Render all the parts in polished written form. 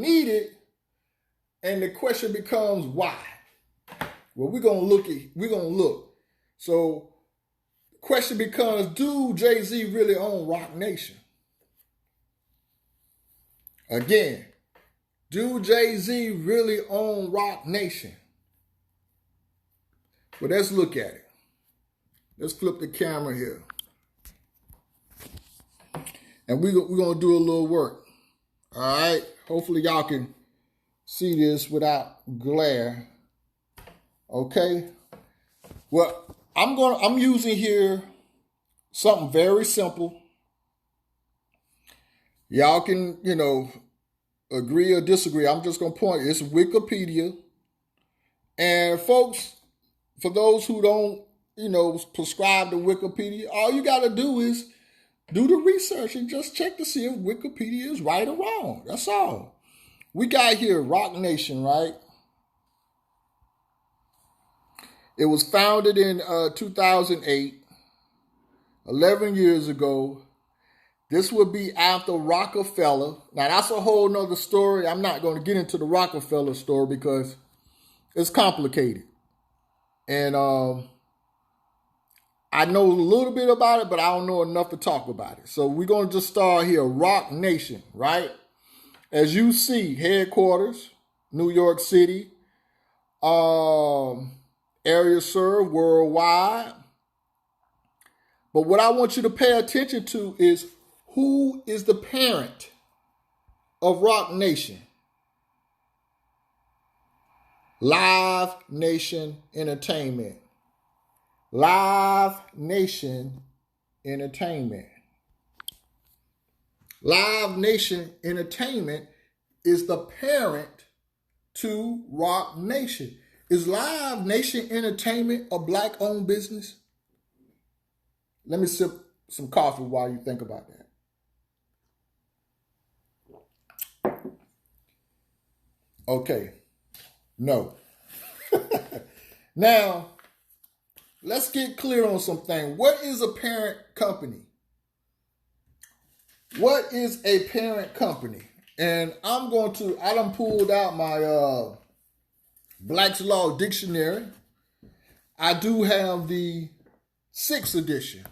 needed, and the question becomes why. Well, we're gonna look. So the question becomes, do Jay-Z really own Roc Nation? Again, do Jay-Z really own Roc Nation? Well, let's look at it. Let's flip the camera here. And we're going to do a little work. All right? Hopefully y'all can see this without glare. Okay? Well, I'm using here something very simple. Y'all can, agree or disagree. I'm just going to point. It's Wikipedia. And folks, for those who don't, prescribe to Wikipedia, all you got to do is do the research and just check to see if Wikipedia is right or wrong. That's all. We got here Roc Nation, right? It was founded in 2008, 11 years ago. This would be after Rockefeller. Now, that's a whole nother story. I'm not going to get into the Rockefeller story because it's complicated. And I know a little bit about it, but I don't know enough to talk about it. So we're going to just start here. Roc Nation, right? As you see, headquarters, New York City, area served worldwide. But what I want you to pay attention to is who is the parent of Roc Nation? Live Nation Entertainment. Live Nation Entertainment. Live Nation Entertainment is the parent to Roc Nation. Is Live Nation Entertainment a black-owned business? Let me sip some coffee while you think about that. Okay. No. Now, let's get clear on something. What is a parent company? What is a parent company? And I done pulled out my Black's Law Dictionary. I do have the 6th edition.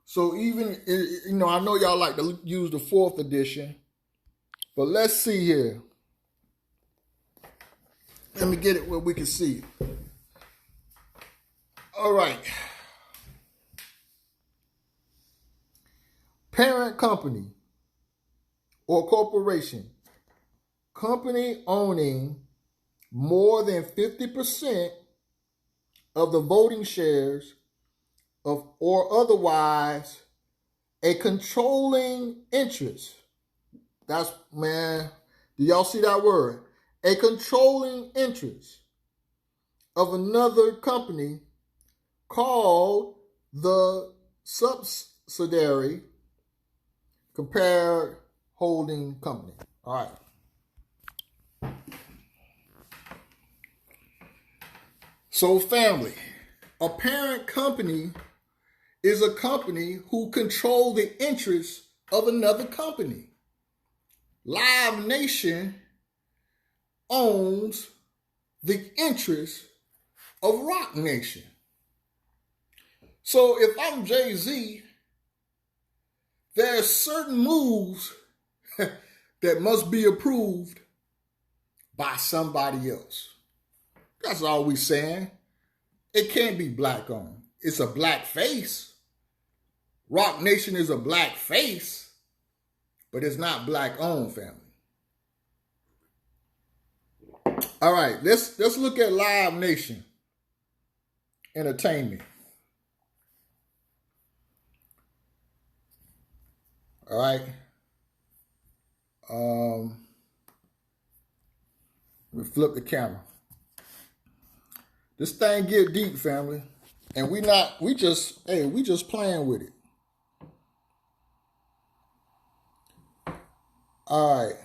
So even, I know y'all like to use the 4th edition. But let's see here. Let me get it where we can see it. All right. Parent company or corporation. Company owning more than 50% of the voting shares of or otherwise a controlling interest. Do y'all see that word? A controlling interest of another company called the subsidiary compared holding company. All right. So family, a parent company is a company who control the interests of another company. Live Nation owns the interests of Roc Nation. So if I'm Jay-Z, there are certain moves that must be approved by somebody else. That's all we're saying. It can't be black owned. It's a black face. Roc Nation is a black face, but it's not black owned, family. All right, let's look at Live Nation Entertainment. All right. We flip the camera. This thing get deep, family. And we just playing with it. All right.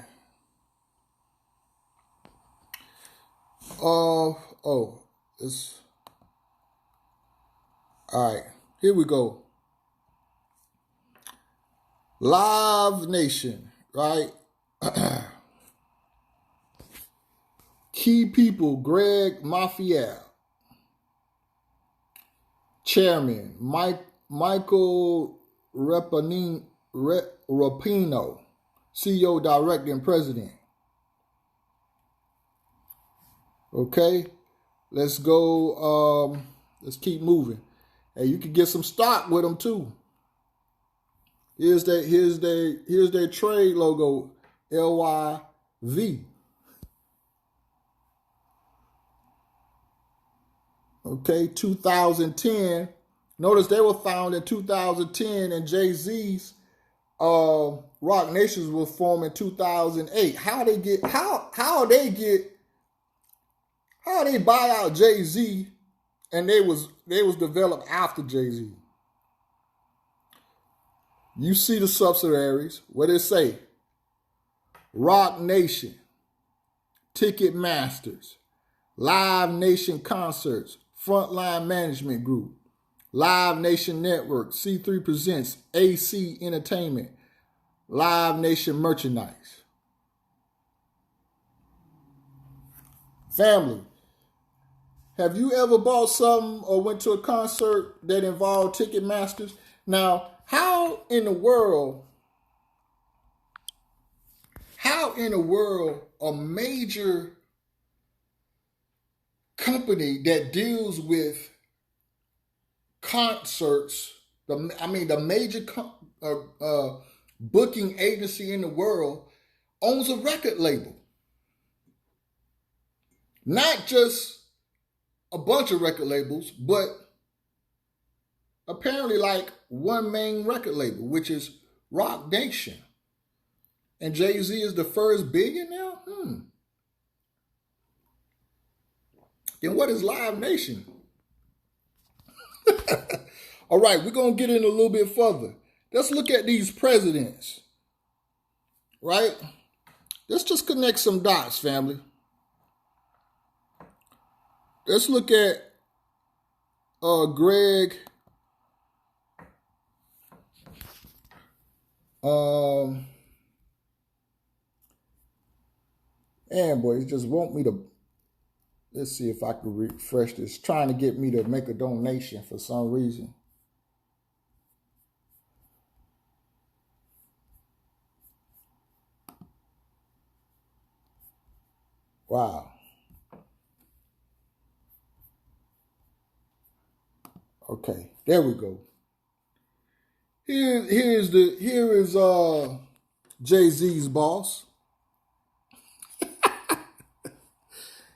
All right, here we go. Live Nation, right? Key people: Greg Mafiel, Chairman; Michael Rapino, CEO, Director, and President. Okay, let's go. Let's keep moving. Hey, you can get some stock with them too. Here's their trade logo, LYV. Okay, 2010. Notice they were founded in 2010, and Jay-Z's Roc Nations was formed in 2008. How they buy out Jay-Z, and they was developed after Jay-Z. You see the subsidiaries. What it say? Roc Nation, Ticket Masters, Live Nation Concerts, Frontline Management Group, Live Nation Network, C3 Presents, AC Entertainment, Live Nation Merchandise. Family, have you ever bought something or went to a concert that involved Ticketmasters? Now, how in the world a major company that deals with concerts, the major booking agency in the world, owns a record label? Not just a bunch of record labels, but apparently like one main record label, which is Roc Nation. And Jay-Z is the first billionaire? Then what is Live Nation? All right, we're going to get in a little bit further. Let's look at these presidents, right? Let's just connect some dots, family. Let's look at Greg and boy, it just want me to, let's see if I can refresh this. Trying to get me to make a donation for some reason. Wow. Okay, there we go. Here is Jay-Z's boss.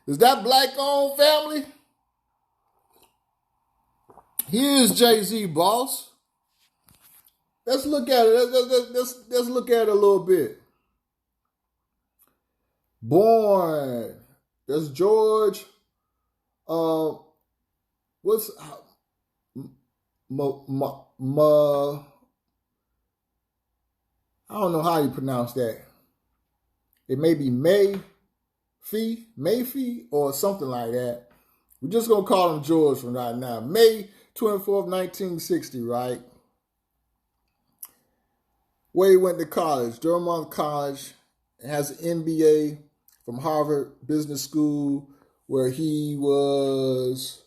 Is that black-owned, family? Here's Jay-Z, boss. Let's look at it. Let's look at it a little bit. Born. That's George. What's I don't know how you pronounce that. It may be Mayfee, or something like that. We're just going to call him George from right now. May 24th, 1960, right? Where he went to college, Durham College, has an MBA from Harvard Business School, where he was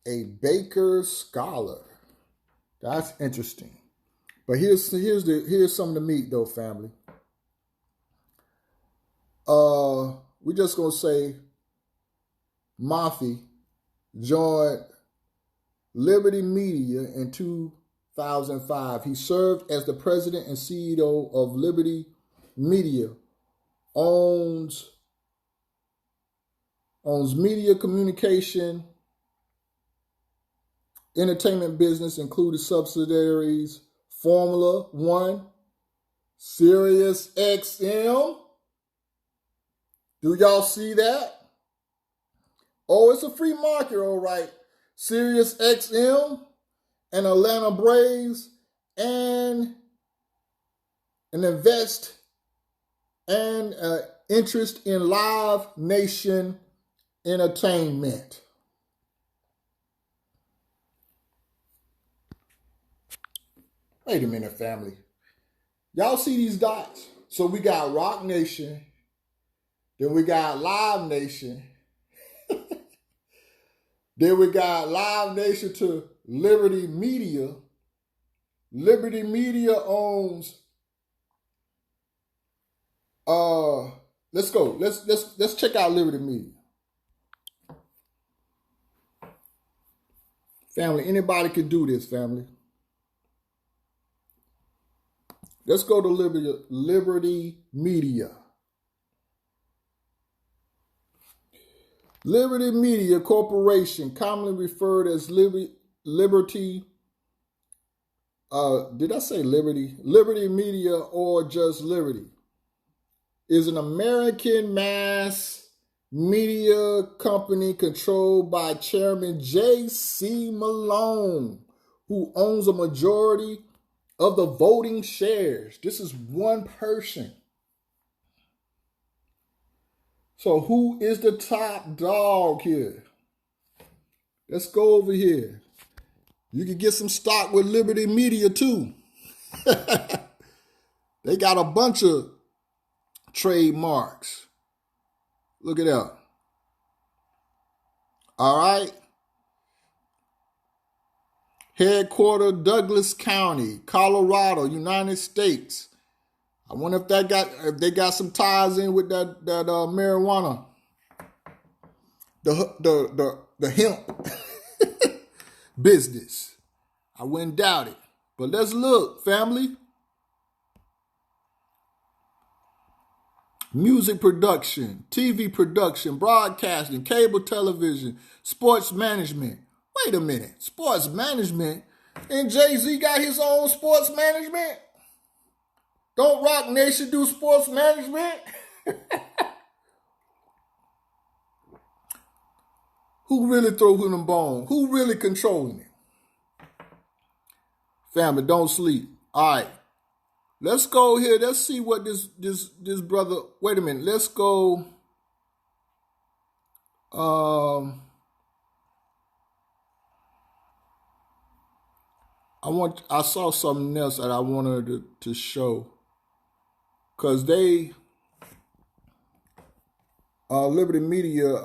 a Baker Scholar. That's interesting. But here's some of the meat, though, family. We're just gonna say Mafi joined Liberty Media in 2005. He served as the president and CEO of Liberty Media, owns media communication, entertainment business, including subsidiaries Formula One, Sirius XM. Do y'all see that? Oh, it's a free market, all right. Sirius XM and Atlanta Braves and an invest and interest in Live Nation Entertainment. Wait a minute, family. Y'all see these dots? So we got Roc Nation, Then we got Live Nation. Then we got Live Nation to Liberty Media. Liberty Media owns let's go. Let's check out Liberty Media. Family, anybody can do this, family. Let's go to Liberty Media. Liberty Media Corporation, commonly referred as Liberty, did I say Liberty? Liberty Media or just Liberty, is an American mass media company controlled by Chairman J.C. Malone, who owns a majority of the voting shares. This is one person. So who is the top dog here? Let's go over here. You can get some stock with Liberty Media too. They got a bunch of trademarks. Look at that. All right. Headquarter, Douglas County, Colorado, United States. I wonder if they got some ties in with that marijuana, the hemp business. I wouldn't doubt it. But let's look, family. Music production, TV production, broadcasting, cable television, sports management. Wait a minute, sports management? And Jay-Z got his own sports management? Don't Roc Nation do sports management? Who really throwing them bones? Who really controlling it? Family, don't sleep. All right. Let's go here. Let's see what this brother. Wait a minute. Let's go. I saw something else that I wanted to show, because they Liberty Media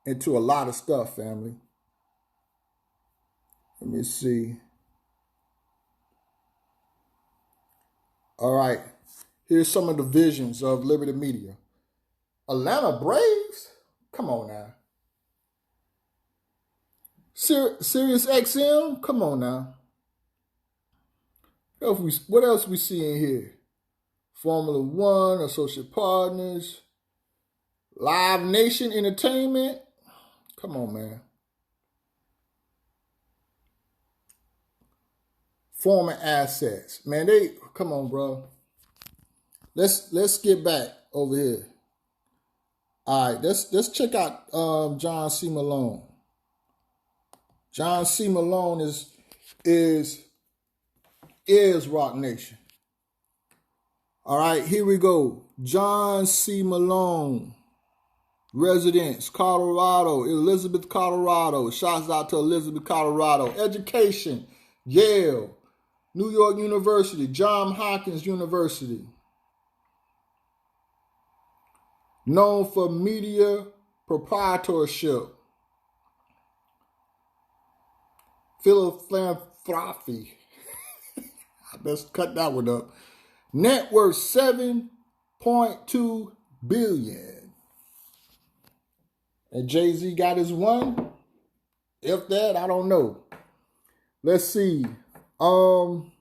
into a lot of stuff, family. Let me see. All right, here's some of the visions of Liberty Media. Atlanta Braves? Come on now. Sirius XM? Come on now. What else we seeing here? Formula One, Associate Partners, Live Nation Entertainment? Come on, man. Former assets. Man, come on, bro. Let's get back over here. All right, let's check out John C. Malone. John C. Malone is Roc Nation. All right, here we go. John C. Malone, residence, Colorado, Elizabeth, Colorado. Shouts out to Elizabeth, Colorado. Education, Yale, New York University, Johns Hopkins University. Known for media proprietorship, philanthropy. I best cut that one up. Net worth $7.2 billion. And Jay-Z got his one. If that, I don't know. Let's see. John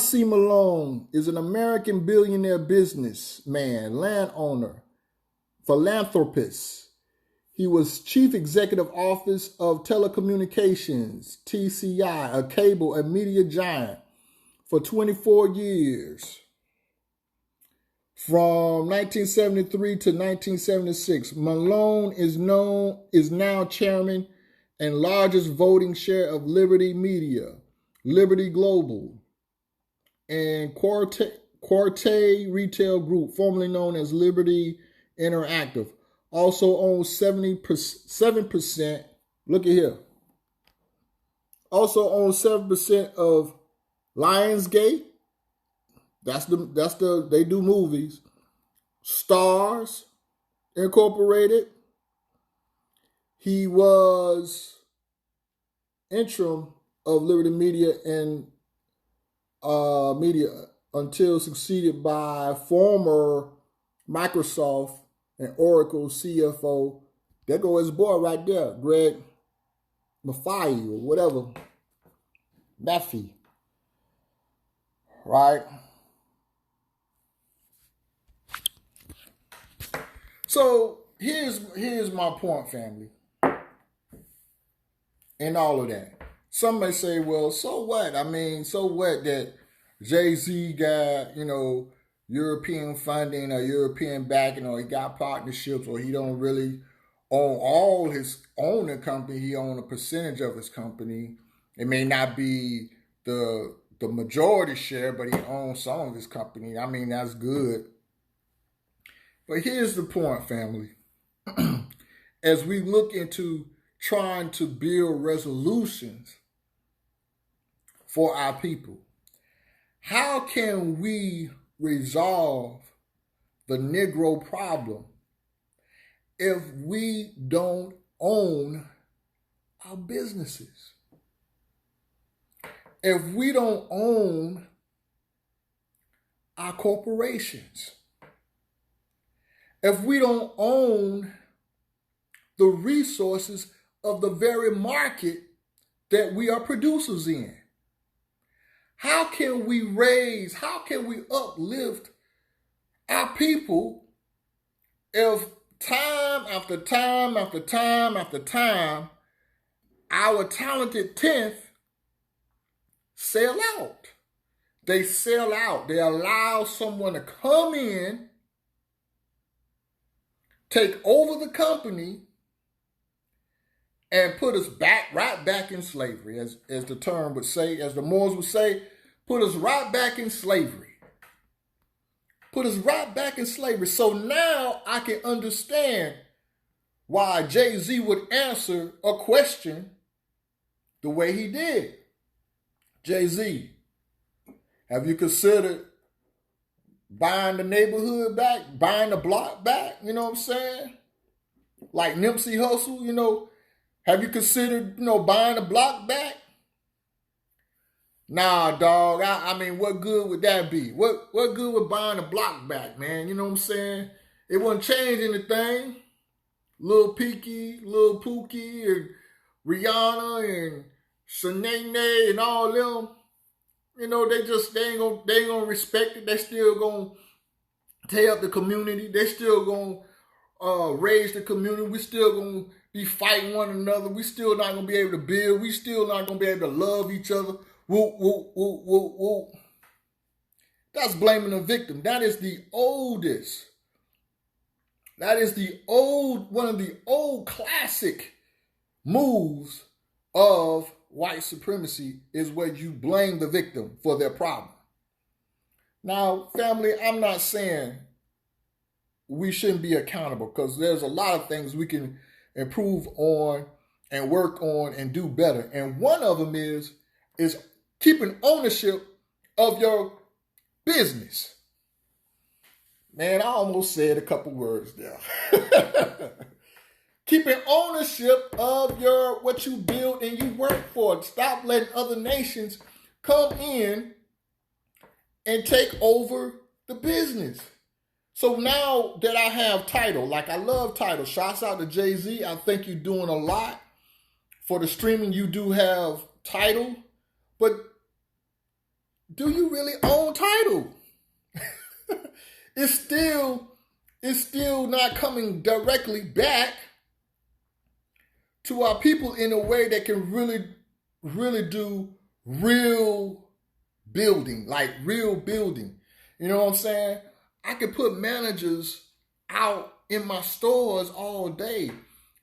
C. Malone is an American billionaire businessman, landowner, philanthropist. He was Chief Executive Office of Telecommunications, TCI, a cable and media giant, for 24 years. From 1973 to 1976, Malone is now chairman and largest voting share of Liberty Media, Liberty Global, and Quartet Retail Group, formerly known as Liberty Interactive. Also owns 7%. Look at here. Also owns 7% of Lionsgate, They do movies. Stars Incorporated. He was interim of Liberty Media and Media until succeeded by former Microsoft and Oracle CFO. There go his boy right there, Greg Maffei or whatever. Maffei. Right? So here's my point, family. In all of that. Some may say, well, so what? I mean, so what that Jay-Z got, European funding or European backing, or he got partnerships, or he don't really own the company. He own a percentage of his company. It may not be the majority share, but he owns some of his company. I mean, that's good. But here's the point, family. As we look into trying to build resolutions for our people, how can we resolve the Negro problem if we don't own our businesses? If we don't own our corporations? If we don't own the resources of the very market that we are producers in? How can we uplift our people if time after time after time after time our talented 10th sell out? They sell out. They allow someone to come in, take over the company, and put us right back in slavery, as the term would say, as the Moors would say, put us right back in slavery. Put us right back in slavery. So now I can understand why Jay-Z would answer a question the way he did. Jay-Z, have you considered buying the neighborhood back, buying the block back? You know what I'm saying? Like Nipsey Hussle, have you considered, buying the block back? Nah, dog. I mean, what good would that be? What good would buying the block back, man? You know what I'm saying? It wouldn't change anything. Lil Peaky, Lil Pookie, and Rihanna, and Shanae, and all them. They ain't gonna respect it. They still gonna tear up the community. They still gonna raise the community. We still gonna be fighting one another. We still not gonna be able to build. We still not gonna be able to love each other. Whoop, whoop, whoop, whoop, whoop. That's blaming the victim. That is the oldest. That is one of the old classic moves of white supremacy, is where you blame the victim for their problem. Now, family, I'm not saying we shouldn't be accountable, because there's a lot of things we can improve on and work on and do better. And one of them is keeping ownership of your business. Man, I almost said a couple words there. Keeping ownership of what you build and you work for. Stop letting other nations come in and take over the business. So now that I have Tidal, like I love Tidal. Shouts out to Jay-Z. I think you're doing a lot for the streaming. You do have Tidal, but do you really own Tidal? It's still not coming directly back to our people in a way that can really, really do real building, like real building. You know what I'm saying? I could put managers out in my stores all day,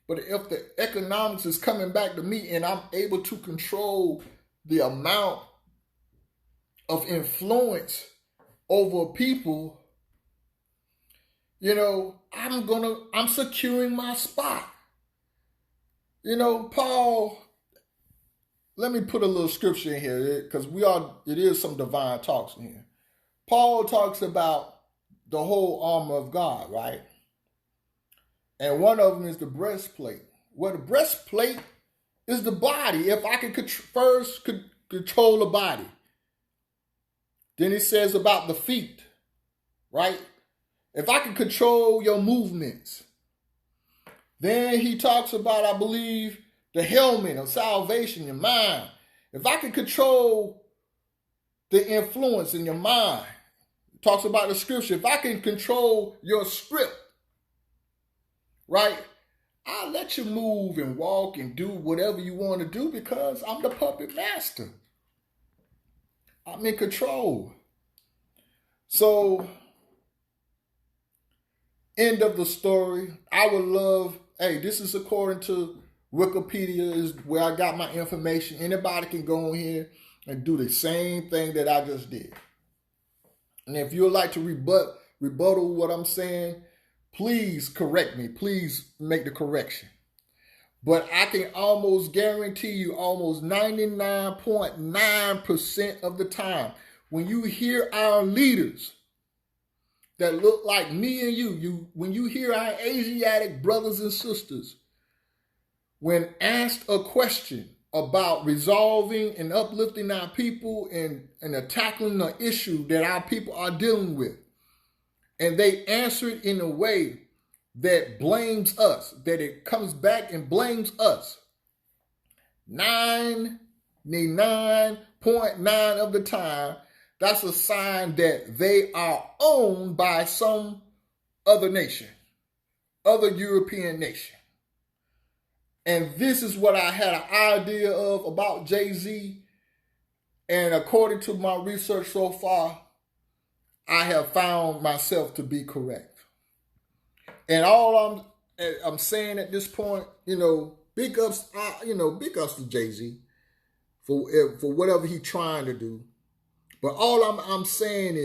but if the economics is coming back to me and I'm able to control the amount of influence over people, I'm securing my spot. Paul, let me put a little scripture in here, because it is some divine talks in here. Paul talks about the whole armor of God, right? And one of them is the breastplate. Well, the breastplate is the body. If I could first control the body. Then it says about the feet, right? If I can control your movements. Then he talks about, I believe, the helmet of salvation, your mind. If I can control the influence in your mind, it talks about the scripture. If I can control your script, right? I'll let you move and walk and do whatever you want to do because I'm the puppet master. I'm in control. So, end of the story. I would love, hey, this is according to Wikipedia, is where I got my information. Anybody can go in here and do the same thing that I just did. And if you would like to rebuttal what I'm saying, please correct me. Please make the correction. But I can almost guarantee you almost 99.9% of the time, when you hear our leaders that look like me and when you hear our Asiatic brothers and sisters, when asked a question about resolving and uplifting our people and tackling the issue that our people are dealing with, and they answer it in a way that blames us, that it comes back and blames us, 99.9% of the time, that's a sign that they are owned by some other nation, other European nation. And this is what I had an idea of about Jay-Z. And according to my research so far, I have found myself to be correct. And all I'm saying at this point, big ups to Jay-Z for whatever he's trying to do. But all I'm saying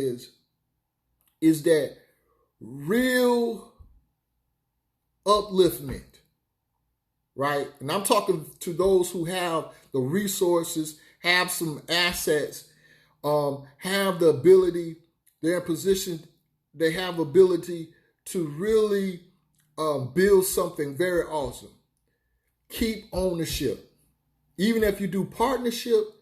is that real upliftment, right? And I'm talking to those who have the resources, have some assets, have the ability, they're in position, they have ability to really build something very awesome. Keep ownership. Even if you do partnership,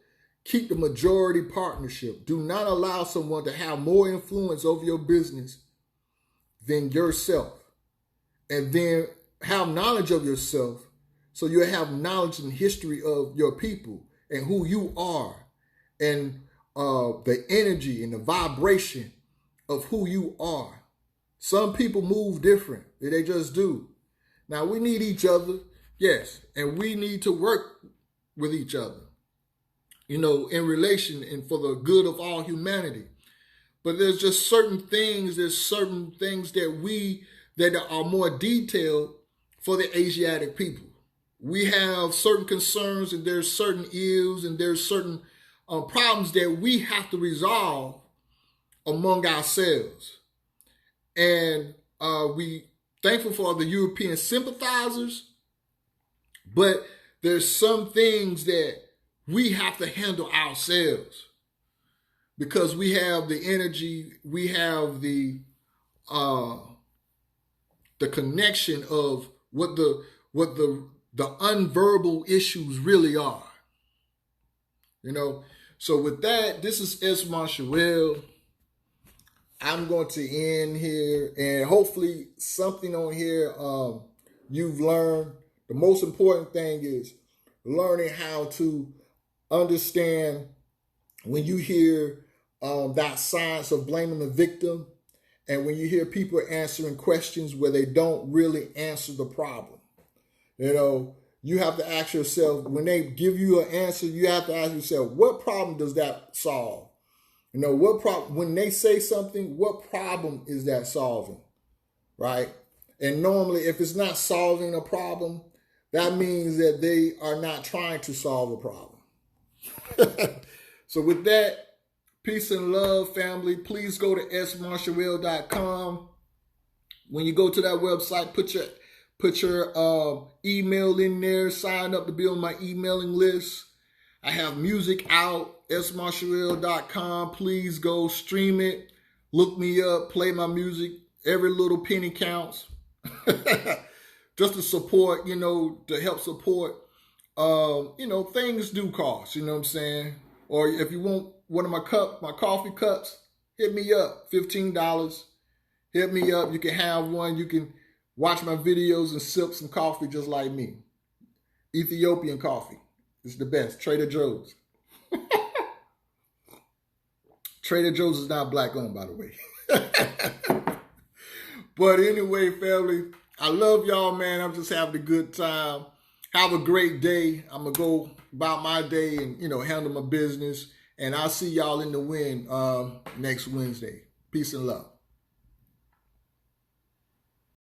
keep the majority partnership. Do not allow someone to have more influence over your business than yourself. And then have knowledge of yourself so you have knowledge and history of your people and who you are and the energy and the vibration of who you are. Some people move different. They just do. Now, we need each other, yes, and we need to work with each other, in relation and for the good of all humanity. But there's certain things that are more detailed for the Asiatic people. We have certain concerns and there's certain ills and there's certain problems that we have to resolve among ourselves. And we thankful for the European sympathizers, but there's some things that we have to handle ourselves because we have the energy, we have the connection of what the unverbal issues really are. So with that, this is S. Marshall. I'm going to end here, and hopefully something on here you've learned. The most important thing is learning how to understand when you hear that science of blaming the victim, and when you hear people answering questions where they don't really answer the problem. You have to ask yourself, when they give you an answer, you have to ask yourself, what problem does that solve? What problem, when they say something, what problem is that solving, right? And normally, if it's not solving a problem, that means that they are not trying to solve a problem. So with that, peace and love, family. Please go to smarshallwell.com. When you go to that website, put your email in there. Sign up to be on my emailing list. I have music out, smarshallwell.com. Please go stream it. look me up, play my music. Every little penny counts. Just to support, to help support. Things do cost, you know what I'm saying? Or if you want one of my coffee cups, hit me up, $15. Hit me up. You can have one. You can watch my videos and sip some coffee just like me. Ethiopian coffee. It's the best. Trader Joe's. Trader Joe's is not black owned, by the way. But anyway, family, I love y'all, man. I'm just having a good time. Have a great day. I'm going to go about my day and, handle my business. And I'll see y'all in the wind next Wednesday. Peace and love.